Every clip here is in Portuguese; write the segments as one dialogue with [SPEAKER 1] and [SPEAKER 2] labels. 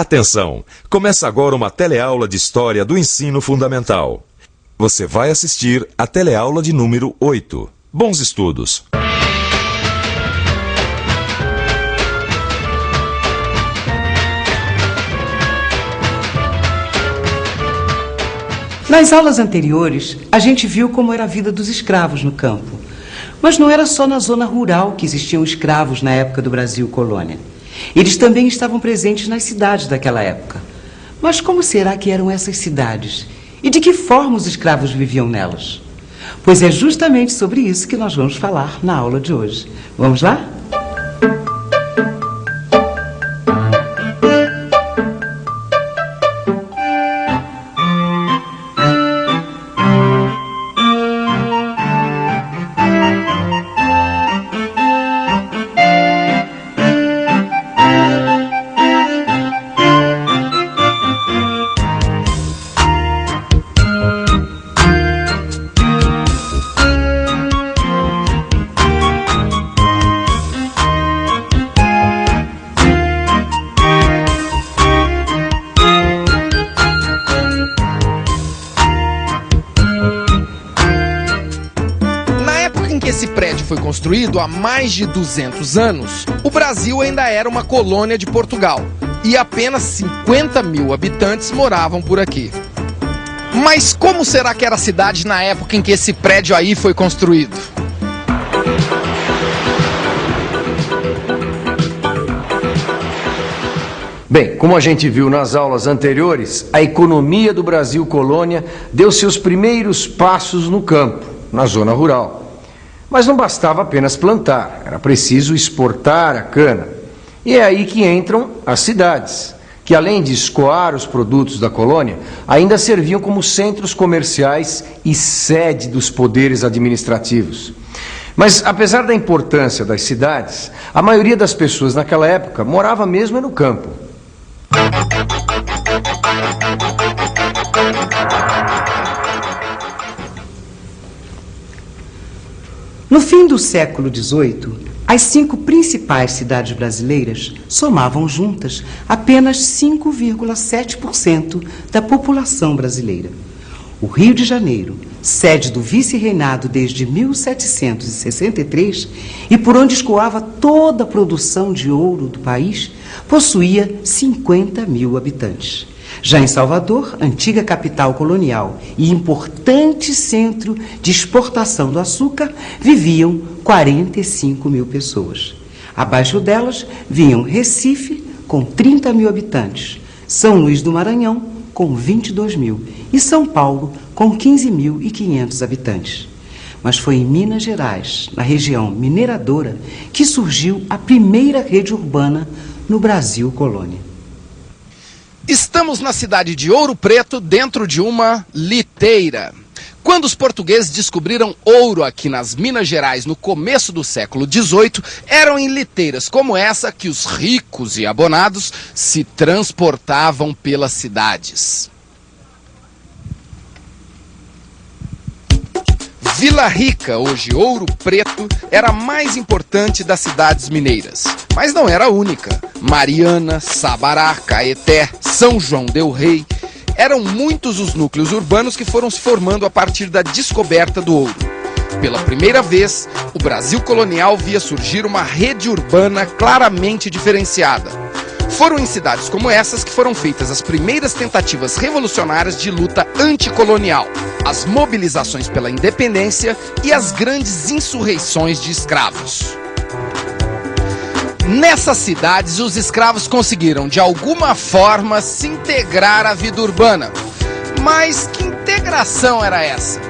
[SPEAKER 1] Atenção! Começa agora uma teleaula de História do Ensino Fundamental. Você vai assistir a teleaula de número 8. Bons estudos!
[SPEAKER 2] Nas aulas anteriores, a gente viu como era a vida dos escravos no campo. Mas não era só na zona rural que existiam escravos na época do Brasil colônia. Eles também estavam presentes nas cidades daquela época. Mas como será que eram essas cidades? E de que forma os escravos viviam nelas? Pois é justamente sobre isso que nós vamos falar na aula de hoje. Vamos lá?
[SPEAKER 3] Esse prédio foi construído há mais de 200 anos. O Brasil ainda era uma colônia de Portugal e apenas 50 mil habitantes moravam por aqui. Mas como será que era a cidade na época em que esse prédio aí foi construído?
[SPEAKER 4] Bem, como a gente viu nas aulas anteriores, a economia do Brasil colônia deu seus primeiros passos no campo, na zona rural. Mas não bastava apenas plantar, era preciso exportar a cana. E é aí que entram as cidades, que além de escoar os produtos da colônia, ainda serviam como centros comerciais e sede dos poderes administrativos. Mas apesar da importância das cidades, a maioria das pessoas naquela época morava mesmo no campo.
[SPEAKER 2] No fim do século XVIII, as 5 principais cidades brasileiras somavam juntas apenas 5,7% da população brasileira. O Rio de Janeiro, sede do vice-reinado desde 1763 e por onde escoava toda a produção de ouro do país, possuía 50 mil habitantes. Já em Salvador, antiga capital colonial e importante centro de exportação do açúcar, viviam 45 mil pessoas. Abaixo delas vinham Recife, com 30 mil habitantes, São Luís do Maranhão, com 22 mil, e São Paulo, com 15.500 habitantes. Mas foi em Minas Gerais, na região mineradora, que surgiu a primeira rede urbana no Brasil colônia.
[SPEAKER 3] Estamos na cidade de Ouro Preto, dentro de uma liteira. Quando os portugueses descobriram ouro aqui nas Minas Gerais no começo do século XVIII, eram em liteiras como essa que os ricos e abonados se transportavam pelas cidades. Vila Rica, hoje Ouro Preto, era a mais importante das cidades mineiras, mas não era a única. Mariana, Sabará, Caeté, São João del Rei, eram muitos os núcleos urbanos que foram se formando a partir da descoberta do ouro. Pela primeira vez, o Brasil colonial via surgir uma rede urbana claramente diferenciada. Foram em cidades como essas que foram feitas as primeiras tentativas revolucionárias de luta anticolonial, as mobilizações pela independência e as grandes insurreições de escravos. Nessas cidades, os escravos conseguiram, de alguma forma, se integrar à vida urbana. Mas que integração era essa?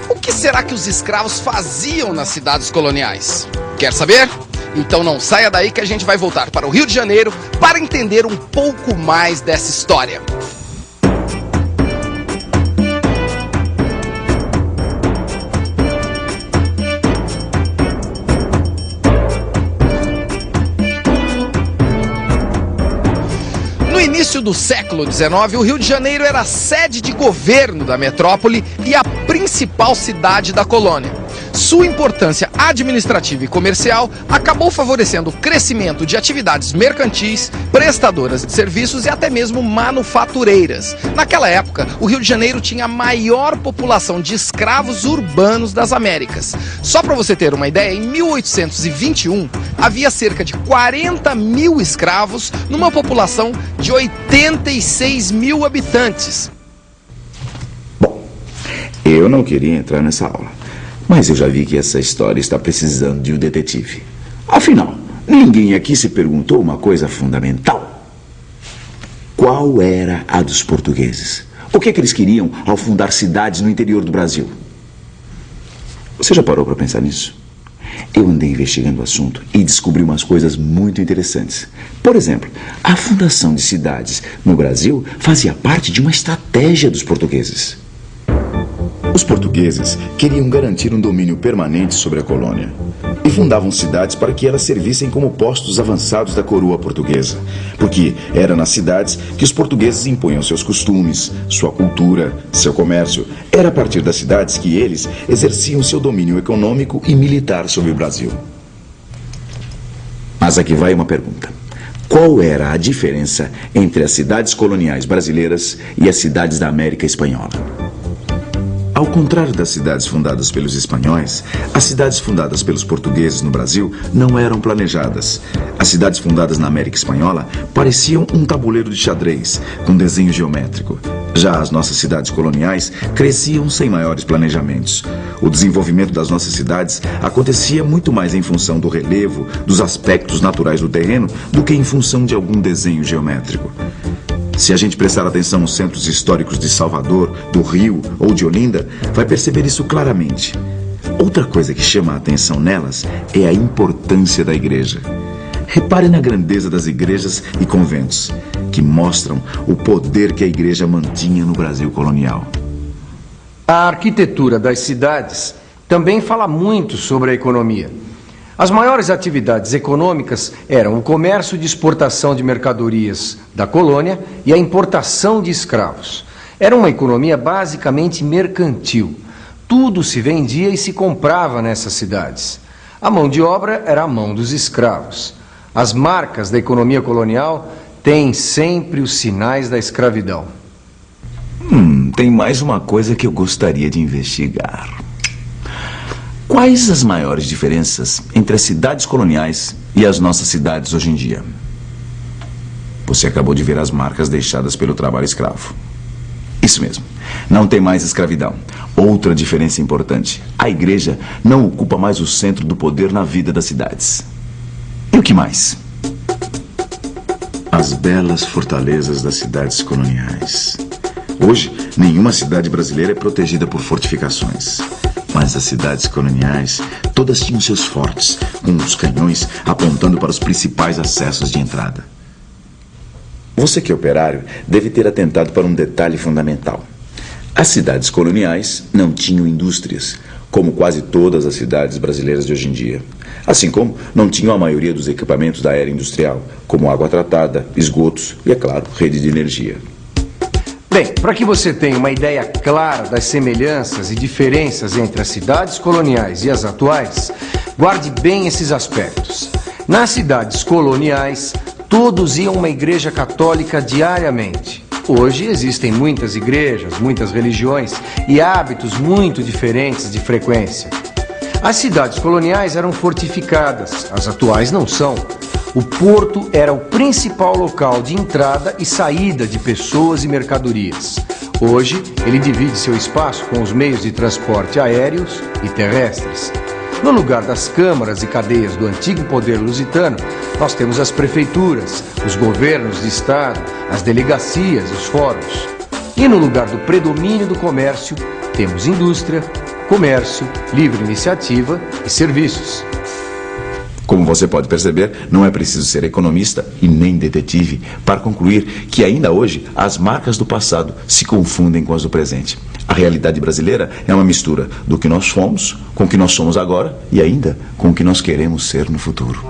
[SPEAKER 3] O que será que os escravos faziam nas cidades coloniais? Quer saber? Então não saia daí que a gente vai voltar para o Rio de Janeiro para entender um pouco mais dessa história. No início do século XIX, o Rio de Janeiro era a sede de governo da metrópole e a principal cidade da colônia. Sua importância administrativa e comercial acabou favorecendo o crescimento de atividades mercantis, prestadoras de serviços e até mesmo manufatureiras. Naquela época, o Rio de Janeiro tinha a maior população de escravos urbanos das Américas. Só para você ter uma ideia, em 1821 havia cerca de 40 mil escravos numa população de 86 mil habitantes.
[SPEAKER 5] Bom, eu não queria entrar nessa aula, mas eu já vi que essa história está precisando de um detetive. Afinal, ninguém aqui se perguntou uma coisa fundamental. Qual era a dos portugueses? O que eles queriam ao fundar cidades no interior do Brasil? Você já parou para pensar nisso? Eu andei investigando o assunto e descobri umas coisas muito interessantes. Por exemplo, a fundação de cidades no Brasil fazia parte de uma estratégia dos portugueses. Os portugueses queriam garantir um domínio permanente sobre a colônia e fundavam cidades para que elas servissem como postos avançados da coroa portuguesa, porque era nas cidades que os portugueses impunham seus costumes, sua cultura, seu comércio. Era a partir das cidades que eles exerciam seu domínio econômico e militar sobre o Brasil. Mas aqui vai uma pergunta. Qual era a diferença entre as cidades coloniais brasileiras e as cidades da América Espanhola? Ao contrário das cidades fundadas pelos espanhóis, as cidades fundadas pelos portugueses no Brasil não eram planejadas. As cidades fundadas na América Espanhola pareciam um tabuleiro de xadrez, com desenho geométrico. Já as nossas cidades coloniais cresciam sem maiores planejamentos. O desenvolvimento das nossas cidades acontecia muito mais em função do relevo, dos aspectos naturais do terreno, do que em função de algum desenho geométrico. Se a gente prestar atenção nos centros históricos de Salvador, do Rio ou de Olinda, vai perceber isso claramente. Outra coisa que chama a atenção nelas é a importância da igreja. Repare na grandeza das igrejas e conventos, que mostram o poder que a igreja mantinha no Brasil colonial.
[SPEAKER 4] A arquitetura das cidades também fala muito sobre a economia. As maiores atividades econômicas eram o comércio de exportação de mercadorias da colônia e a importação de escravos. Era uma economia basicamente mercantil. Tudo se vendia e se comprava nessas cidades. A mão de obra era a mão dos escravos. As marcas da economia colonial têm sempre os sinais da escravidão.
[SPEAKER 5] Tem mais uma coisa que eu gostaria de investigar. Quais as maiores diferenças entre as cidades coloniais e as nossas cidades hoje em dia? Você acabou de ver as marcas deixadas pelo trabalho escravo. Isso mesmo, não tem mais escravidão. Outra diferença importante: a igreja não ocupa mais o centro do poder na vida das cidades. E o que mais? As belas fortalezas das cidades coloniais. Hoje, nenhuma cidade brasileira é protegida por fortificações. Mas as cidades coloniais, todas tinham seus fortes, com os canhões apontando para os principais acessos de entrada. Você que é operário deve ter atentado para um detalhe fundamental. As cidades coloniais não tinham indústrias, como quase todas as cidades brasileiras de hoje em dia. Assim como não tinham a maioria dos equipamentos da era industrial, como água tratada, esgotos e, é claro, rede de energia.
[SPEAKER 4] Bem, para que você tenha uma ideia clara das semelhanças e diferenças entre as cidades coloniais e as atuais, guarde bem esses aspectos. Nas cidades coloniais, todos iam a uma igreja católica diariamente. Hoje existem muitas igrejas, muitas religiões e hábitos muito diferentes de frequência. As cidades coloniais eram fortificadas, as atuais não são. O porto era o principal local de entrada e saída de pessoas e mercadorias. Hoje, ele divide seu espaço com os meios de transporte aéreos e terrestres. No lugar das câmaras e cadeias do antigo poder lusitano, nós temos as prefeituras, os governos de estado, as delegacias, os fóruns. E no lugar do predomínio do comércio, temos indústria, comércio, livre iniciativa e serviços.
[SPEAKER 5] Como você pode perceber, não é preciso ser economista e nem detetive para concluir que ainda hoje as marcas do passado se confundem com as do presente. A realidade brasileira é uma mistura do que nós fomos, com o que nós somos agora e ainda com o que nós queremos ser no futuro.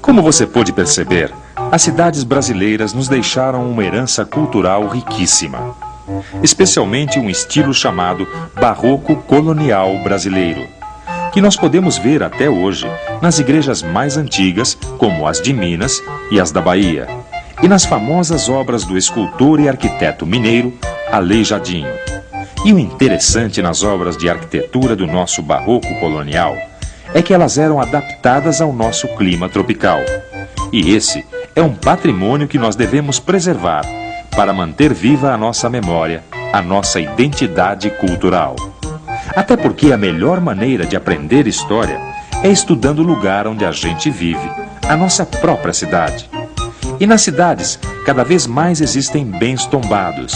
[SPEAKER 1] Como você pôde perceber, as cidades brasileiras nos deixaram uma herança cultural riquíssima, especialmente um estilo chamado barroco colonial brasileiro. que nós podemos ver até hoje nas igrejas mais antigas, como as de Minas e as da Bahia, e nas famosas obras do escultor e arquiteto mineiro Aleijadinho. E o interessante nas obras de arquitetura do nosso barroco colonial é que elas eram adaptadas ao nosso clima tropical. E esse é um patrimônio que nós devemos preservar para manter viva a nossa memória, a nossa identidade cultural. Até porque a melhor maneira de aprender história é estudando o lugar onde a gente vive, a nossa própria cidade. E nas cidades, cada vez mais existem bens tombados,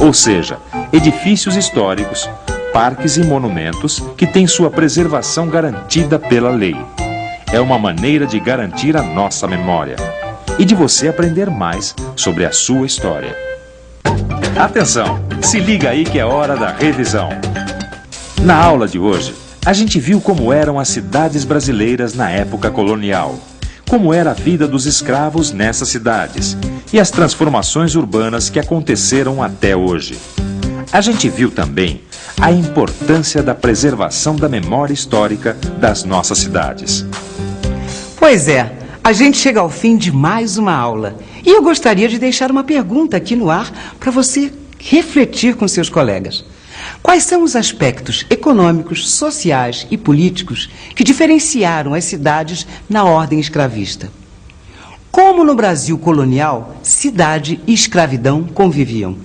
[SPEAKER 1] ou seja, edifícios históricos, parques e monumentos que têm sua preservação garantida pela lei. É uma maneira de garantir a nossa memória e de você aprender mais sobre a sua história. Atenção, se liga aí que é hora da revisão. Na aula de hoje, a gente viu como eram as cidades brasileiras na época colonial, como era a vida dos escravos nessas cidades e as transformações urbanas que aconteceram até hoje. A gente viu também a importância da preservação da memória histórica das nossas cidades.
[SPEAKER 2] Pois é, a gente chega ao fim de mais uma aula. E eu gostaria de deixar uma pergunta aqui no ar para você refletir com seus colegas. Quais são os aspectos econômicos, sociais e políticos que diferenciaram as cidades na ordem escravista? Como no Brasil colonial, cidade e escravidão conviviam?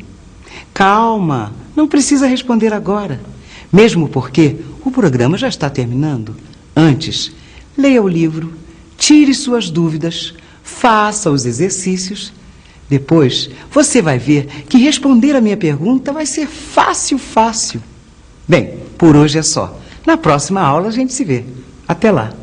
[SPEAKER 2] Calma, não precisa responder agora, mesmo porque o programa já está terminando. Antes, leia o livro, tire suas dúvidas, faça os exercícios. Depois, você vai ver que responder a minha pergunta vai ser fácil, fácil. Bem, por hoje é só. Na próxima aula a gente se vê. Até lá.